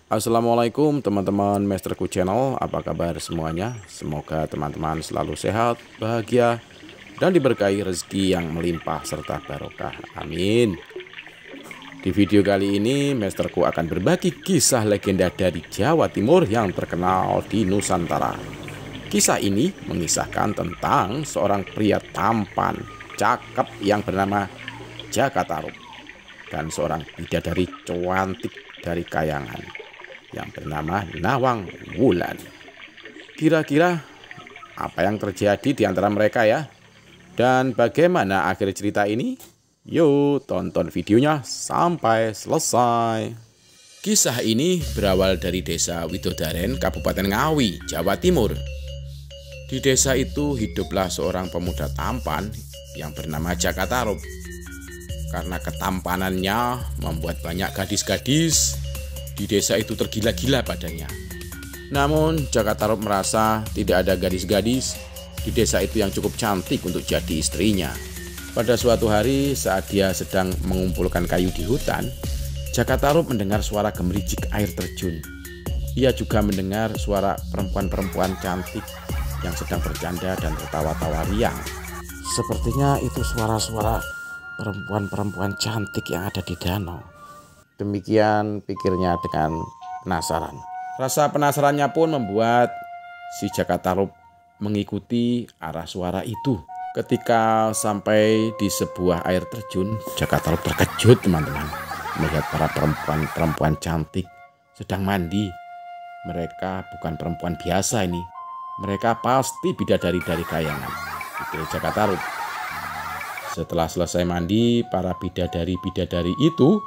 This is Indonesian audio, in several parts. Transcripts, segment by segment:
Assalamualaikum teman-teman Masterku Channel, apa kabar semuanya? Semoga teman-teman selalu sehat, bahagia, dan diberkahi rezeki yang melimpah serta barokah. Amin. Di video kali ini Masterku akan berbagi kisah legenda dari Jawa Timur yang terkenal di Nusantara. Kisah ini mengisahkan tentang seorang pria tampan, cakep yang bernama Jaka Tarub dan seorang bidadari cantik dari Kayangan yang bernama Nawang Wulan. Kira-kira apa yang terjadi di antara mereka ya? Dan bagaimana akhir cerita ini? Yuk tonton videonya sampai selesai. Kisah ini berawal dari desa Widodaren, Kabupaten Ngawi, Jawa Timur. Di desa itu hiduplah seorang pemuda tampan yang bernama Jaka Tarub. Karena ketampanannya membuat banyak gadis-gadis di desa itu tergila-gila padanya. Namun Jaka Tarub merasa tidak ada gadis-gadis di desa itu yang cukup cantik untuk jadi istrinya. Pada suatu hari saat dia sedang mengumpulkan kayu di hutan, Jaka Tarub mendengar suara gemericik air terjun. Ia juga mendengar suara perempuan-perempuan cantik yang sedang bercanda dan tertawa-tawa riang. Sepertinya itu suara-suara perempuan-perempuan cantik yang ada di danau. Demikian pikirnya dengan penasaran. Rasa penasarannya pun membuat si Jaka Tarub mengikuti arah suara itu. Ketika sampai di sebuah air terjun, Jaka Tarub terkejut teman-teman melihat para perempuan cantik sedang mandi. Mereka bukan perempuan biasa ini. Mereka pasti bidadari dari Kayangan. Itu Jaka Tarub. Setelah selesai mandi, para bidadari-bidadari itu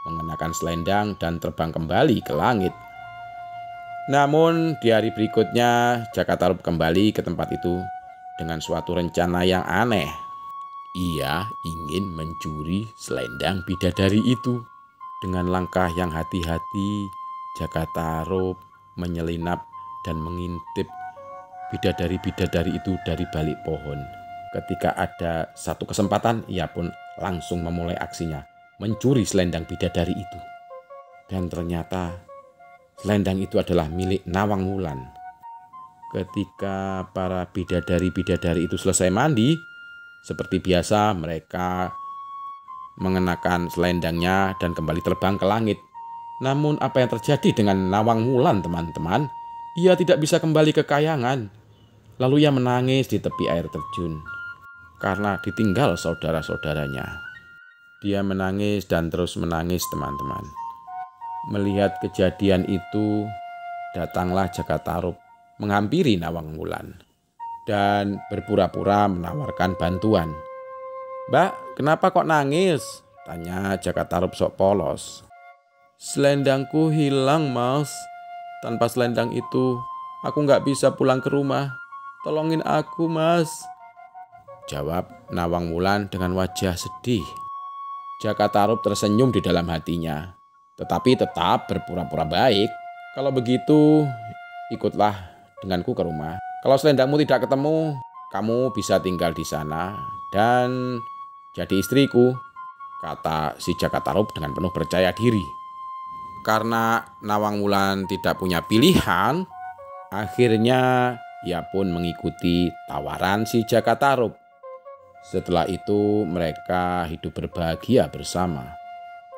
mengenakan selendang dan terbang kembali ke langit. Namun di hari berikutnya Jaka Tarub kembali ke tempat itu dengan suatu rencana yang aneh. Ia ingin mencuri selendang bidadari itu. Dengan langkah yang hati-hati, Jaka Tarub menyelinap dan mengintip bidadari-bidadari itu dari balik pohon. Ketika ada satu kesempatan, ia pun langsung memulai aksinya, mencuri selendang bidadari itu. Dan ternyata selendang itu adalah milik Nawang Wulan. Ketika para bidadari-bidadari itu selesai mandi, seperti biasa mereka mengenakan selendangnya dan kembali terbang ke langit. Namun apa yang terjadi dengan Nawang Wulan teman-teman? Ia tidak bisa kembali ke Kayangan. Lalu ia menangis di tepi air terjun karena ditinggal saudara-saudaranya. Dia menangis dan terus menangis teman-teman. Melihat kejadian itu, datanglah Jaka Tarub menghampiri Nawang Wulan dan berpura-pura menawarkan bantuan. "Mbak, kenapa kok nangis?" tanya Jaka Tarub sok polos. "Selendangku hilang, Mas. Tanpa selendang itu, aku nggak bisa pulang ke rumah. Tolongin aku, Mas," jawab Nawang Wulan dengan wajah sedih. Jaka Tarub tersenyum di dalam hatinya, tetapi tetap berpura-pura baik. "Kalau begitu, ikutlah denganku ke rumah. Kalau selendangmu tidak ketemu, kamu bisa tinggal di sana dan jadi istriku," kata si Jaka Tarub dengan penuh percaya diri. Karena Nawang Wulan tidak punya pilihan, akhirnya ia pun mengikuti tawaran si Jaka Tarub. Setelah itu mereka hidup berbahagia bersama.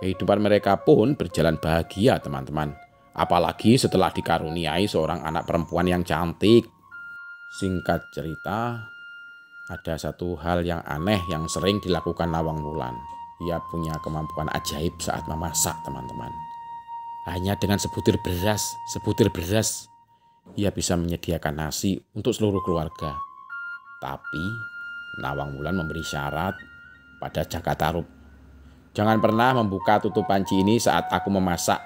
Kehidupan mereka pun berjalan bahagia teman-teman. Apalagi setelah dikaruniai seorang anak perempuan yang cantik. Singkat cerita, ada satu hal yang aneh yang sering dilakukan Nawang Wulan. Ia punya kemampuan ajaib saat memasak teman-teman. Hanya dengan sebutir beras, ia bisa menyediakan nasi untuk seluruh keluarga. Tapi Nawang Wulan memberi syarat pada Jaka Tarub. "Jangan pernah membuka tutup panci ini saat aku memasak."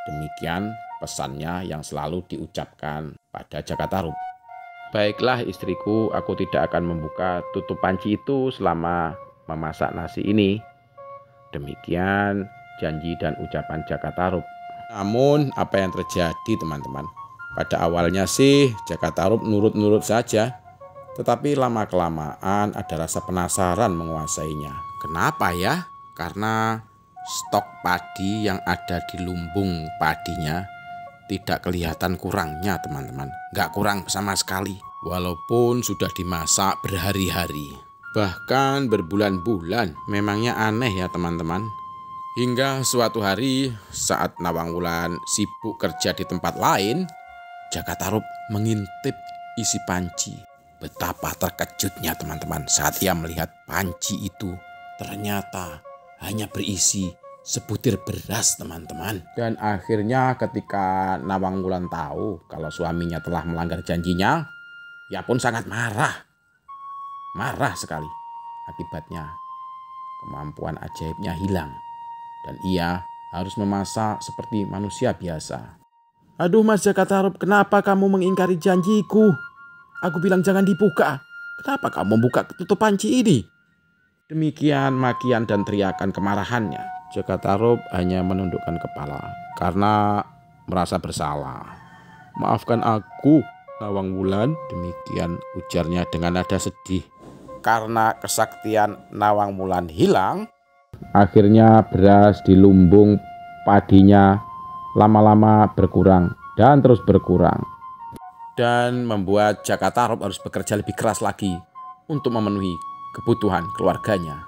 Demikian pesannya yang selalu diucapkan pada Jaka Tarub. "Baiklah istriku, aku tidak akan membuka tutup panci itu selama memasak nasi ini." Demikian janji dan ucapan Jaka Tarub. Namun apa yang terjadi teman-teman? Pada awalnya sih Jaka Tarub nurut-nurut saja. Tetapi lama-kelamaan ada rasa penasaran menguasainya. Kenapa ya? Karena stok padi yang ada di lumbung padinya tidak kelihatan kurangnya teman-teman. Nggak kurang sama sekali. Walaupun sudah dimasak berhari-hari. Bahkan berbulan-bulan. Memangnya aneh ya teman-teman. Hingga suatu hari saat Nawang Wulan sibuk kerja di tempat lain, Jaka Tarub mengintip isi panci. Betapa terkejutnya teman-teman saat ia melihat panci itu ternyata hanya berisi sebutir beras teman-teman. Dan akhirnya ketika Nawang Wulan tahu kalau suaminya telah melanggar janjinya, ia pun sangat marah. Marah sekali. Akibatnya kemampuan ajaibnya hilang. Dan ia harus memasak seperti manusia biasa. Aduh Mas Jaka Tarub, kenapa kamu mengingkari janjiku? Aku bilang jangan dibuka. Kenapa kamu membuka tutup panci ini? Demikian makian dan teriakan kemarahannya. Jaka Tarub hanya menundukkan kepala karena merasa bersalah. Maafkan aku, Nawang Wulan. Demikian ujarnya dengan nada sedih. Karena kesaktian Nawang Wulan hilang, akhirnya beras di lumbung padinya lama-lama berkurang dan terus berkurang. Dan membuat Jaka Tarub harus bekerja lebih keras lagi untuk memenuhi kebutuhan keluarganya.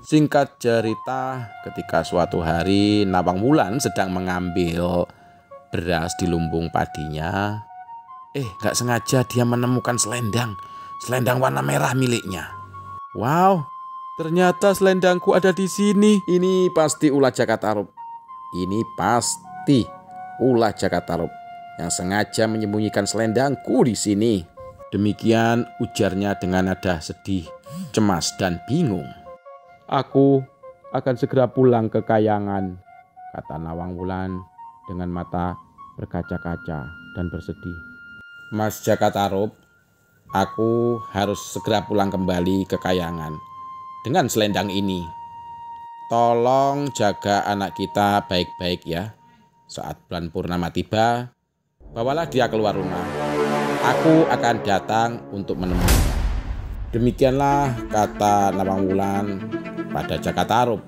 Singkat cerita, ketika suatu hari Nawang Wulan sedang mengambil beras di lumbung padinya, gak sengaja dia menemukan selendang warna merah miliknya. Wow, ternyata selendangku ada di sini. Ini pasti ulah Jaka Tarub. Ini pasti ulah Jaka Tarub yang sengaja menyembunyikan selendangku di sini. Demikian ujarnya dengan nada sedih, cemas dan bingung. Aku akan segera pulang ke Kayangan, kata Nawang Wulan dengan mata berkaca-kaca dan bersedih. Mas Jaka Tarub, aku harus segera pulang kembali ke Kayangan dengan selendang ini. Tolong jaga anak kita baik-baik ya. Saat bulan purnama tiba, bawalah dia keluar rumah. Aku akan datang untuk menemuinya. Demikianlah kata Nawang Wulan pada Jaka Tarub.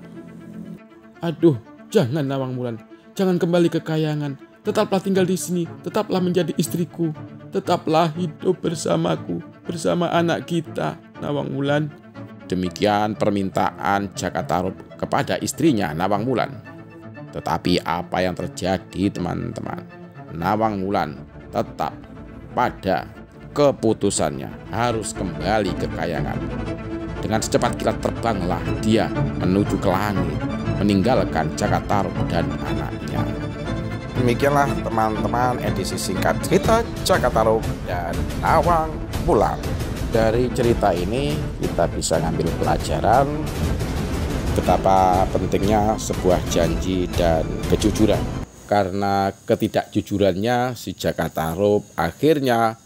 Aduh, jangan Nawang Wulan, jangan kembali ke Kayangan. Tetaplah tinggal di sini, tetaplah menjadi istriku, tetaplah hidup bersamaku, bersama anak kita, Nawang Wulan. Demikian permintaan Jaka Tarub kepada istrinya Nawang Wulan. Tetapi apa yang terjadi teman-teman? Nawang Wulan tetap pada keputusannya harus kembali ke Kayangan. Dengan secepat kilat terbanglah dia menuju ke langit, meninggalkan Jaka Tarub dan anaknya. Demikianlah teman-teman edisi singkat cerita Jaka Tarub dan Nawang Wulan. Dari cerita ini kita bisa ngambil pelajaran betapa pentingnya sebuah janji dan kejujuran. Karena ketidakjujurannya si Jaka Tarub akhirnya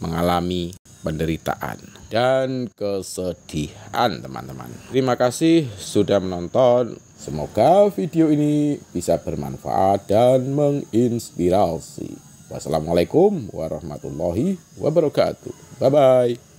mengalami penderitaan dan kesedihan teman-teman. Terima kasih sudah menonton. Semoga video ini bisa bermanfaat dan menginspirasi. Wassalamualaikum warahmatullahi wabarakatuh. Bye-bye.